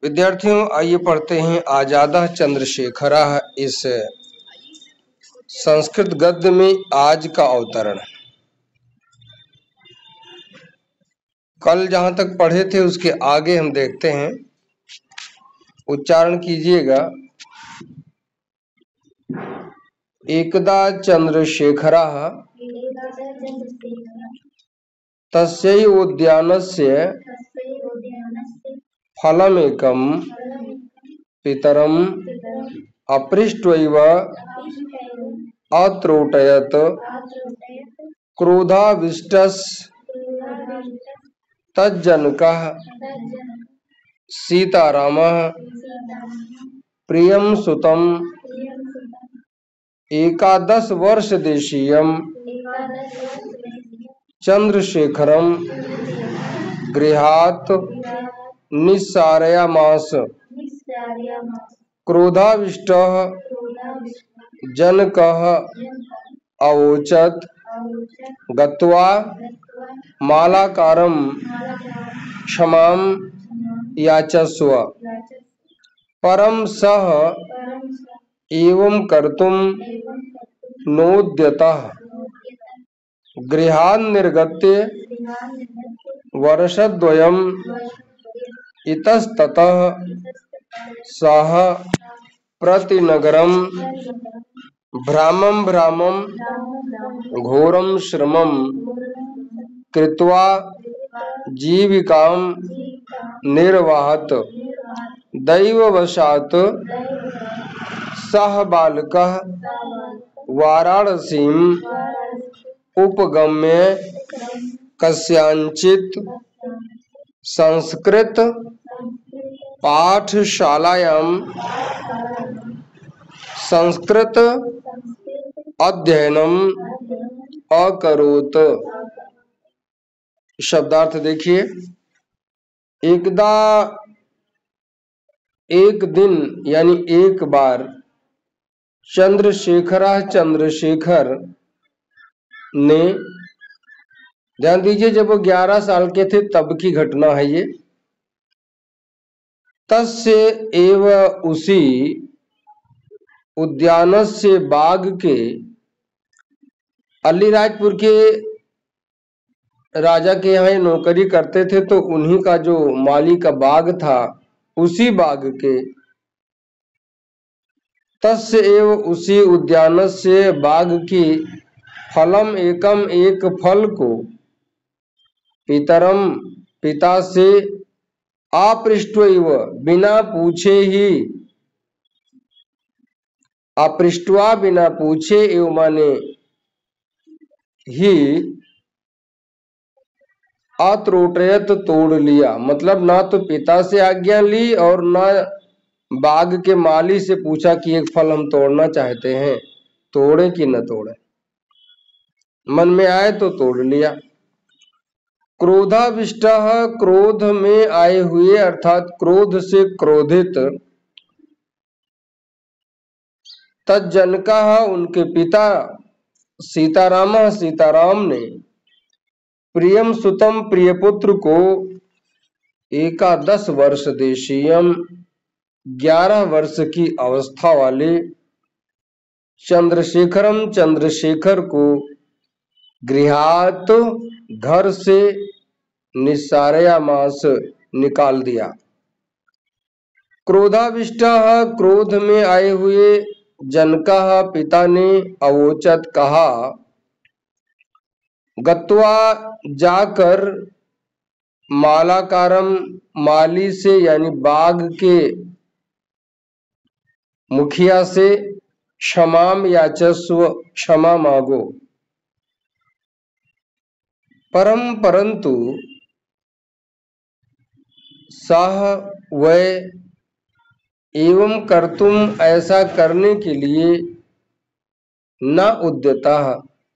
विद्यार्थियों, आइए पढ़ते हैं आजादा चंद्रशेखरा इस संस्कृत गद्य में आज का अवतरण। कल जहां तक पढ़े थे उसके आगे हम देखते हैं। उच्चारण कीजिएगा। एकदा चंद्रशेखरः तस्यैव उद्यानस्य फलमेकं पितरम् अपृष्ट्वैव अत्रोटयत्। क्रोधाविष्टः तज्जनकः सीतारामः प्रियं सुतं एकादश वर्षदेशीयं चंद्रशेखरं गृहात् निस्सारयामास। क्रोधाविष्टः जनकः अवोचत् गत्वा मालाकारं क्षमां याचस्व। परं सः एवं कर्तुं नोद्यतः। गृहात् निर्गत्य वर्षद्वयम् इतस्ततः सः प्रतिनगरं भ्रामं घोरं श्रमं कृत्वा जीविकां निर्वाहत। दैववशात् सः बालकः वाराणसीम् उपगम्य कस्याञ्चित् संस्कृत पाठशालायां संस्कृत अध्ययनम् अकरोत्। शब्दार्थ देखिए। एकदा एक दिन यानी एक बार चंद्रशेखर ने, ध्यान दीजिए, जब वो 11 साल के थे तब की घटना है ये। तस्य एव उसी उद्यानस्य बाग के, अलीराजपुर के राजा के यहाँ नौकरी करते थे तो उन्हीं का जो माली का बाग था उसी बाग के, तस्य एव उसी उद्यानस्य बाग की फलम एकम एक फल को पितरम पिता से अपृष्ट्वैव बिना पूछे ही, अपृष्ट्वा बिना पूछे एव माने ही, अत्रोटयत तोड़ लिया। मतलब ना तो पिता से आज्ञा ली और ना बाग के माली से पूछा कि एक फल हम तोड़ना चाहते हैं, तोड़े कि न तोड़े, मन में आए तो तोड़ लिया। क्रोधाविष्टः क्रोध में आए हुए अर्थात क्रोध से क्रोधित, तज्जनकः उनके पिता, सीताराम सीताराम ने, प्रियम सुतम प्रियपुत्र को, एकादश वर्ष देशीयम 11 वर्ष की अवस्था वाले, चंद्रशेखरम चंद्रशेखर को, गृहात घर से, निस्सारयामास निकाल दिया। क्रोधाविष्टः क्रोध में आए हुए, जनकः पिता ने, अवोचत कहा, गत्वा जाकर, मालाकारम माली से यानी बाग के मुखिया से, क्षमाम याचस्व क्षमा मांगो। परंतु सह वह एवं कर्तुम ऐसा करने के लिए, न उद्यता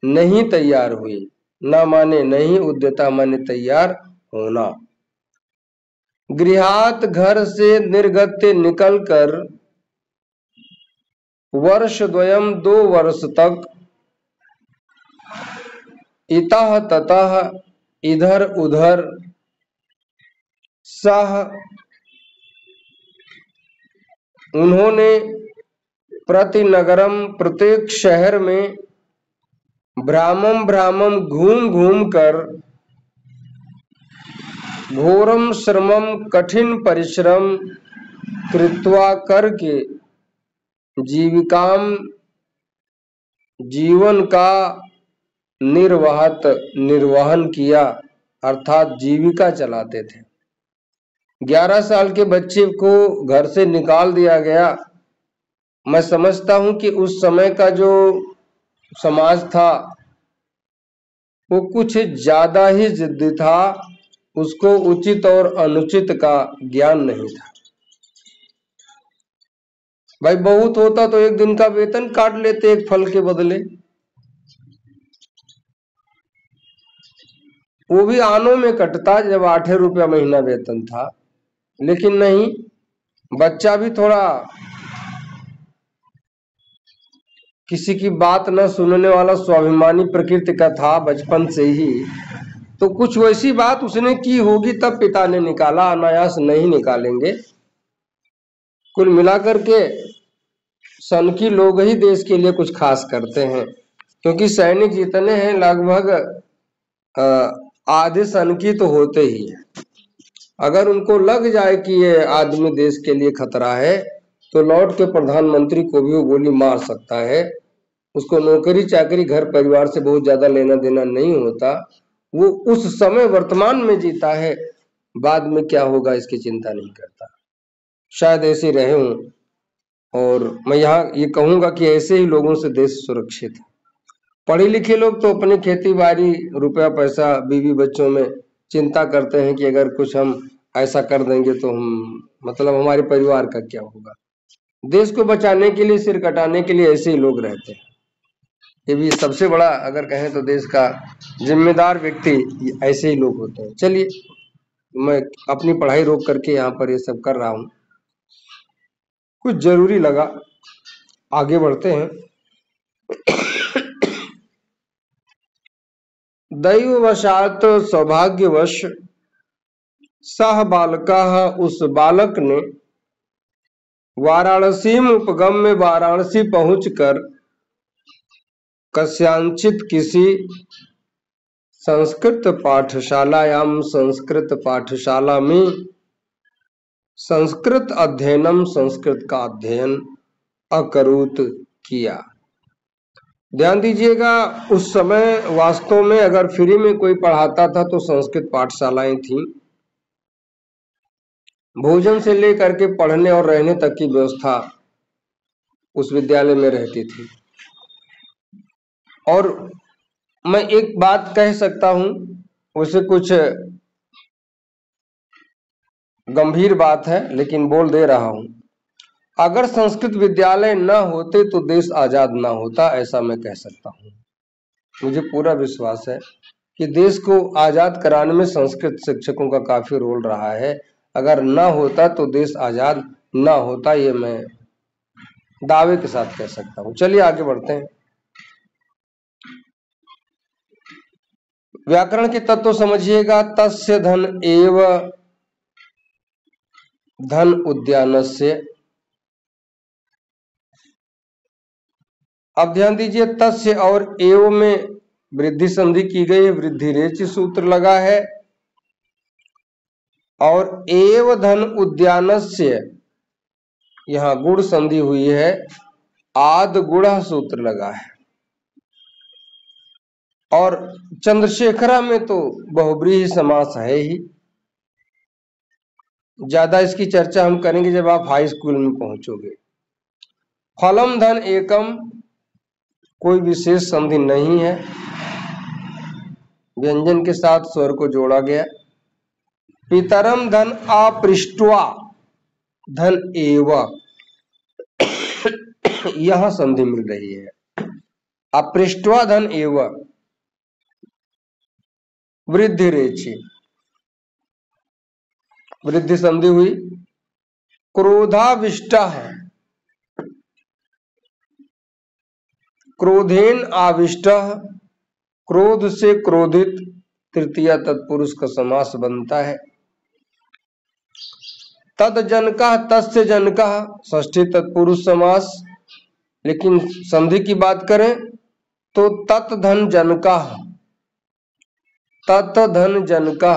नहीं तैयार हुई। न माने नहीं, उद्यता माने तैयार होना। गृहात घर से, निर्गत्य निकलकर, वर्ष द्वयम 2 वर्ष तक, इतः ततः इधर उधर, सह उन्होंने प्रति नगरम प्रत्येक शहर में भ्रामम भ्रामम घूम घूम कर घोरम श्रमम कठिन परिश्रम कृत्वा करके जीविकाम जीवन का निर्वहन किया, अर्थात जीविका चलाते थे। 11 साल के बच्चे को घर से निकाल दिया गया। मैं समझता हूं कि उस समय का जो समाज था वो कुछ ज्यादा ही जिद्दी था, उसको उचित और अनुचित का ज्ञान नहीं था। भाई बहुत होता तो एक दिन का वेतन काट लेते एक फल के बदले, वो भी आनों में कटता जब 8 रुपया महीना वेतन था। लेकिन नहीं, बच्चा भी थोड़ा किसी की बात न सुनने वाला स्वाभिमानी प्रकृति का था बचपन से ही, तो कुछ वैसी बात उसने की होगी तब पिता ने निकाला, अनायास नहीं निकालेंगे। कुल मिलाकर के सनकी लोग ही देश के लिए कुछ खास करते हैं, क्योंकि सैनिक जितने हैं लगभग आधे सनकी तो होते ही हैं। अगर उनको लग जाए कि ये आदमी देश के लिए खतरा है तो लौट के प्रधानमंत्री को भी वो गोली मार सकता है। उसको नौकरी चाकरी घर परिवार से बहुत ज्यादा लेना देना नहीं होता, वो उस समय वर्तमान में जीता है, बाद में क्या होगा इसकी चिंता नहीं करता। शायद ऐसे रहे हूं, और मैं यहाँ ये कहूंगा कि ऐसे ही लोगों से देश सुरक्षित है। पढ़े लिखे लोग तो अपनी खेती बाड़ी रुपया पैसा बीवी बच्चों में चिंता करते हैं कि अगर कुछ हम ऐसा कर देंगे तो हम मतलब हमारे परिवार का क्या होगा। देश को बचाने के लिए, सिर कटाने के लिए ऐसे ही लोग रहते हैं। ये भी सबसे बड़ा अगर कहें तो देश का जिम्मेदार व्यक्ति ऐसे ही लोग होते हैं। चलिए, मैं अपनी पढ़ाई रोक करके यहाँ पर ये सब कर रहा हूँ, कुछ जरूरी लगा, आगे बढ़ते हैं। दैववशात सौभाग्यवश सह बालका, उस बालक ने वाराणसी उपगम में वाराणसी पहुंचकर कस्यांचित किसी संस्कृत पाठशालायाम, संस्कृत पाठशाला में संस्कृत अध्ययनम, संस्कृत का अध्ययन अकरूत किया। ध्यान दीजिएगा, उस समय वास्तव में अगर फ्री में कोई पढ़ाता था तो संस्कृत पाठशालाएं थीं। भोजन से लेकर के पढ़ने और रहने तक की व्यवस्था उस विद्यालय में रहती थी। और मैं एक बात कह सकता हूं, उसे कुछ गंभीर बात है लेकिन बोल दे रहा हूं, अगर संस्कृत विद्यालय न होते तो देश आजाद ना होता, ऐसा मैं कह सकता हूं। मुझे पूरा विश्वास है कि देश को आजाद कराने में संस्कृत शिक्षकों का काफी रोल रहा है। अगर ना होता तो देश आजाद ना होता, ये मैं दावे के साथ कह सकता हूं। चलिए आगे बढ़ते हैं। व्याकरण के तत्व समझिएगा। तस्य धन एव धन उद्यानस्य। अब ध्यान दीजिए, तस्य और एव में वृद्धि संधि की गई है, वृद्धि रेच सूत्र लगा है, और एव धन उद्यानस्य यहां गुण संधि हुई है, आद गुण सूत्र लगा है। और चंद्रशेखरा में तो बहुब्रीहि समास है ही। ज्यादा इसकी चर्चा हम करेंगे जब आप हाई स्कूल में पहुंचोगे। फलम धन एकम, कोई विशेष संधि नहीं है, व्यंजन के साथ स्वर को जोड़ा गया। पितरम धन अपृष्टवा धन एव, यहां संधि मिल रही है, अपृष्टवा धन एव, वृद्धि रेचि, वृद्धि संधि हुई। क्रोधाविष्ट, क्रोधेन आविष्ट, क्रोध से क्रोधित, तृतीया तत्पुरुष का समास बनता है। तद जनका, तस्य जनका षष्ठी तत्पुरुष समास। लेकिन संधि की बात करें तो तत् धन जनका, तत् धन जनका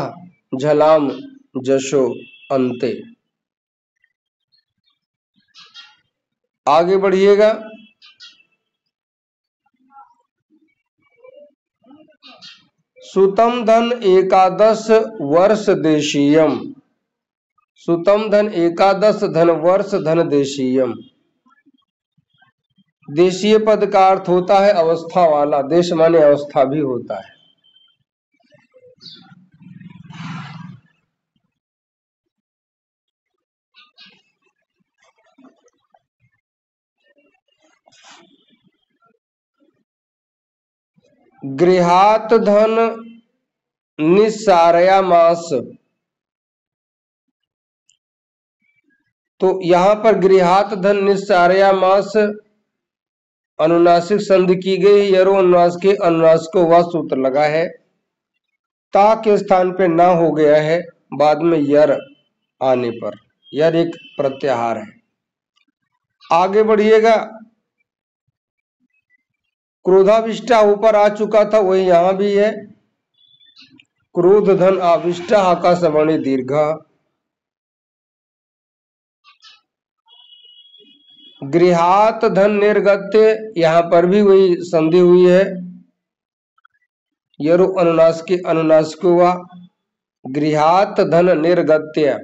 झलाम जशो अंते। आगे बढ़िएगा। सुतम धन एकादश वर्ष देशीयम, सुतम धन एकादश धन वर्ष धन देशीयम। देशीय पद का अर्थ होता है अवस्था वाला, देश माने अवस्था भी होता है। गृहात धन निस्सारयामास, तो यहां पर गृहात धन निस्सारयामास अनुनासिक संधि की गई। यरो अनुनास के अनुनास को वह सूत्र लगा है, ता के स्थान पे ना हो गया है, बाद में यर आने पर। यर एक प्रत्याहार है। आगे बढ़िएगा। क्रोधाविष्टा ऊपर आ चुका था, वही यहां भी है। क्रोध धन आविष्टा आकाशवाणी दीर्घ। गृहात धन निर्गत्य, यहां पर भी वही संधि हुई है। यरु अनुनास के अनुनास को हुआ। गृहात धन निर्गत्य,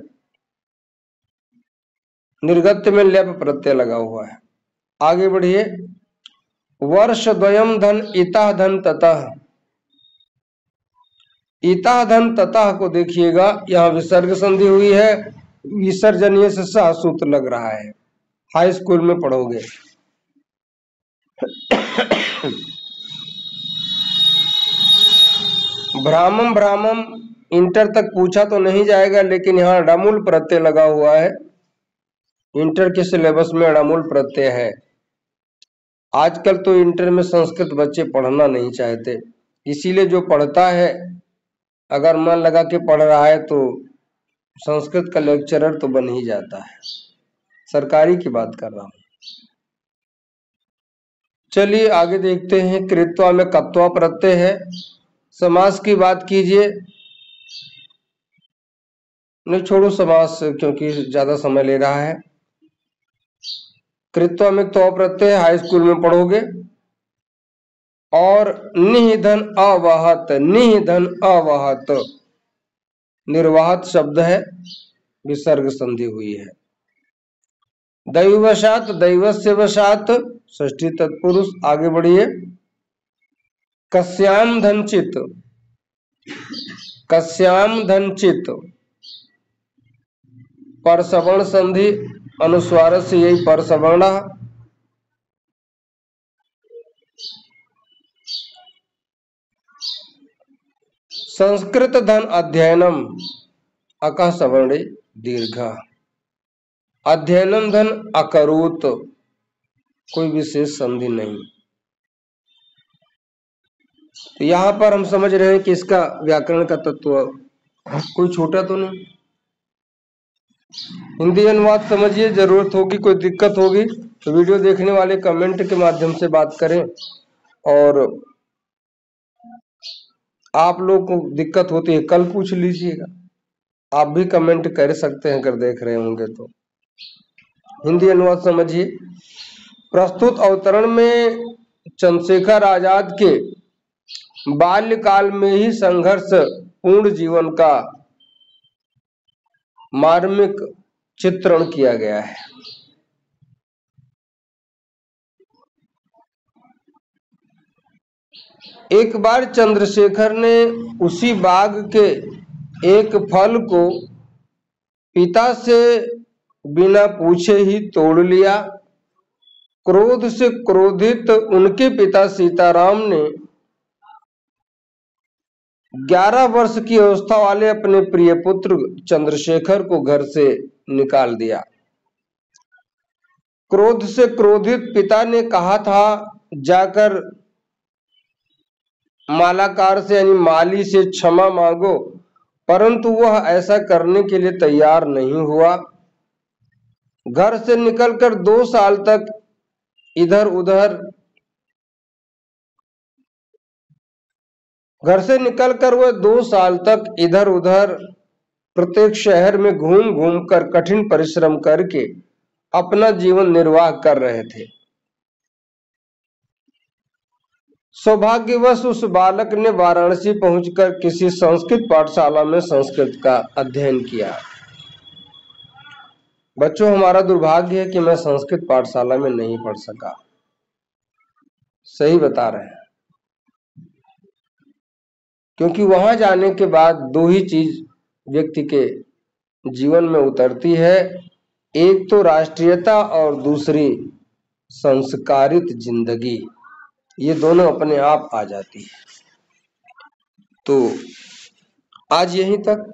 निर्गत्य में लेप प्रत्यय लगा हुआ है। आगे बढ़िए। वर्ष द्वयम धन इतः धन ततः, इतः धन ततः को देखिएगा, यहां विसर्ग संधि हुई है। विसर्जनीय से सह सूत्र लग रहा है, हाई स्कूल में पढ़ोगे। भ्रामम, भ्रामम इंटर तक पूछा तो नहीं जाएगा, लेकिन यहाँ अड़ामूल प्रत्यय लगा हुआ है। इंटर के सिलेबस में अड़ामूल प्रत्यय है। आजकल तो इंटर में संस्कृत बच्चे पढ़ना नहीं चाहते, इसीलिए जो पढ़ता है अगर मन लगा के पढ़ रहा है तो संस्कृत का लेक्चरर तो बन ही जाता है। सरकारी की बात कर रहा हूं। चलिए आगे देखते हैं। कृत्वा में कत्वा प्रत्यय है। समास की बात कीजिए। नहीं छोड़ो समास, क्योंकि ज्यादा समय ले रहा है। कृत्वा में त्वा प्रत्यय हाई स्कूल में पढ़ोगे। और निधन अवाहत, निधन अवाहत निर्वाहत शब्द है, विसर्ग संधि हुई है। दैववशात, दैवस्य वशात षष्ठी तत्पुरुष। आगे बढ़िए। कस्याम धनचित, कस्याम धनचित परसवर्ण संधि अनुस्वार से यही परसवर्ण। संस्कृत धन अध्ययनम अकः सवर्णे दीर्घ। अध्ययनम धन अकरोत, कोई विशेष संधि नहीं। तो यहां पर हम समझ रहे हैं कि इसका व्याकरण का तत्व कोई छोटा तो नहीं। हिंदी अनुवाद समझिए, जरूरत होगी कोई दिक्कत होगी तो वीडियो देखने वाले कमेंट के माध्यम से बात करें। और आप लोग को दिक्कत होती है कल पूछ लीजिएगा, आप भी कमेंट कर सकते हैं अगर देख रहे होंगे तो। हिंदी अनुवाद समझिए। प्रस्तुत अवतरण में चंद्रशेखर आजाद के बाल्यकाल में ही संघर्ष पूर्ण जीवन का मार्मिक चित्रण किया गया है। एक बार चंद्रशेखर ने उसी बाग के एक फल को पिता से बिना पूछे ही तोड़ लिया। क्रोध से क्रोधित उनके पिता सीताराम ने 11 वर्ष की अवस्था वाले अपने प्रिय पुत्र चंद्रशेखर को घर से निकाल दिया। क्रोध से क्रोधित पिता ने कहा था जाकर मालाकार से यानी माली से क्षमा मांगो, परंतु वह ऐसा करने के लिए तैयार नहीं हुआ। घर से निकलकर 2 साल तक इधर उधर घर से निकलकर वह 2 साल तक इधर उधर प्रत्येक शहर में घूम घूम कर कठिन परिश्रम करके अपना जीवन निर्वाह कर रहे थे। सौभाग्यवश उस बालक ने वाराणसी पहुंचकर किसी संस्कृत पाठशाला में संस्कृत का अध्ययन किया। बच्चों, हमारा दुर्भाग्य है कि मैं संस्कृत पाठशाला में नहीं पढ़ सका। सही बता रहे हैं, क्योंकि वहां जाने के बाद दो ही चीज व्यक्ति के जीवन में उतरती है, एक तो राष्ट्रीयता और दूसरी संस्कारित जिंदगी। ये दोनों अपने आप आ जाती है। तो आज यहीं तक।